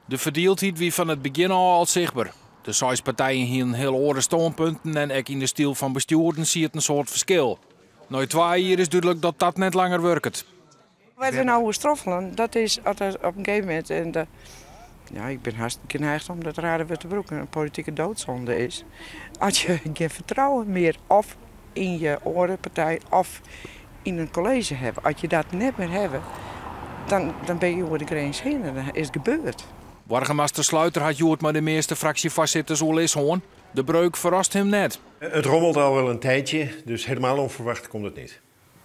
De verdeeldheid wie van het begin al zichtbaar. De 6 partijen hier een heel andere standpunten en ook in de stijl van bestuurden zie je een soort verschil. Na 2 jaar is duidelijk dat dat net langer werkt. Wat we nou stroffelen, dat is altijd op een gegeven moment. En ja, ik ben hartstikke geneigd om dat raden we te broeken een politieke doodzonde is. Als je geen vertrouwen meer of in je orenpartij of in een college hebt. Als je dat net meer hebt, dan ben je over de grens heen en dan is het gebeurd. Burgemeester Sluiter had Joert maar de meeste fractievoorzitters al eens hoorn. De breuk verrast hem net. Het rommelt al wel een tijdje, dus helemaal onverwacht komt het niet.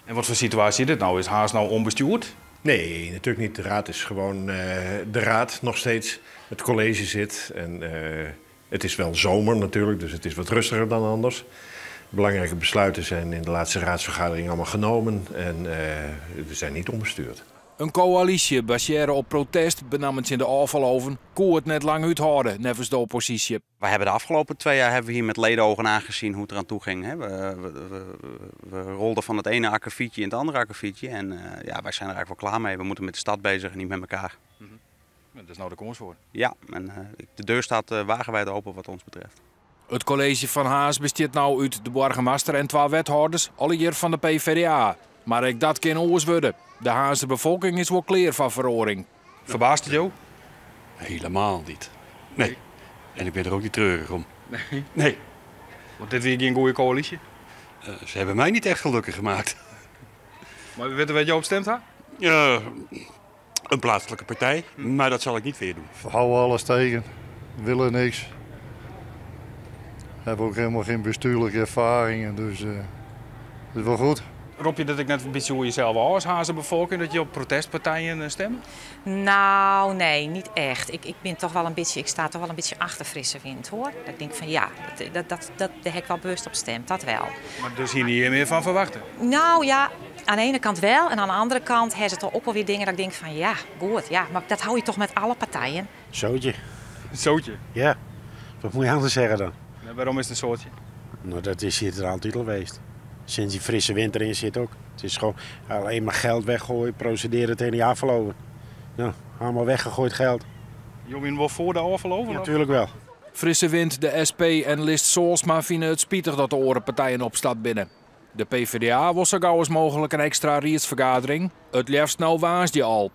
En wat voor situatie is dit nou? Is Haas nou onbestuurd? Nee, natuurlijk niet. De raad is gewoon de raad nog steeds. Het college zit en het is wel zomer natuurlijk, dus het is wat rustiger dan anders. Belangrijke besluiten zijn in de laatste raadsvergadering allemaal genomen en we zijn niet onbestuurd. Een coalitie baseren op protest benamens in de afgelopen kon het net lang uithouden, nevens de oppositie. We hebben de afgelopen 2 jaar hebben we hier met ledenogen aangezien hoe het eraan toe ging. We rolden van het ene akkefietje in het andere akkefietje en ja, wij zijn er eigenlijk wel klaar mee. We moeten met de stad bezig en niet met elkaar. Dat is nou de komst voor. Ja, en de deur staat wagenwijd open wat ons betreft. Het college van Haas bestaat nou uit de burgemeester en 2 wethouders, alle hier van de PvdA. Maar ik dat kan oors worden. De Haanse bevolking is wel klaar van veroring. Verbaast het jou? Helemaal niet. Nee. En ik ben er ook niet treurig om. Nee. Nee. Want dit weer geen goede coalitie. Ze hebben mij niet echt gelukkig gemaakt. Maar weet je wat je op stemt, hè? Een plaatselijke partij, maar dat zal ik niet weer doen. We houden alles tegen. We willen niks. We hebben ook helemaal geen bestuurlijke ervaringen, dus het is wel goed. Rob je dat ik net een beetje hoe jezelf als Haanse bevolking, dat je op protestpartijen stemt? Nou, nee, niet echt. Ik sta toch wel een beetje achter frisse wind, hoor. Ik denk van ja, daar heb ik wel bewust op stem, dat wel. Maar dus hier niet meer van verwachten? Nou ja, aan de ene kant wel en aan de andere kant hebben ze toch ook wel weer dingen dat ik denk van ja, goed, ja, maar dat hou je toch met alle partijen. Zootje. Zootje? Ja, wat moet je anders zeggen dan? En waarom is het een soortje? Nou, dat is hier aan titel geweest. Sinds die frisse winter in zit ook. Het is gewoon alleen maar geld weggooien, procederen tegen die afgelopen. Nou, allemaal weggegooid geld. Jongen, wel voor de afgelopen? Ja, natuurlijk wel. Frisse wind, de SP en List Soolsma vinden het spietig dat de orenpartijen opstaat binnen. De PvdA wil zo gauw als mogelijk een extra raadsvergadering. Het liefst nou waasde je al.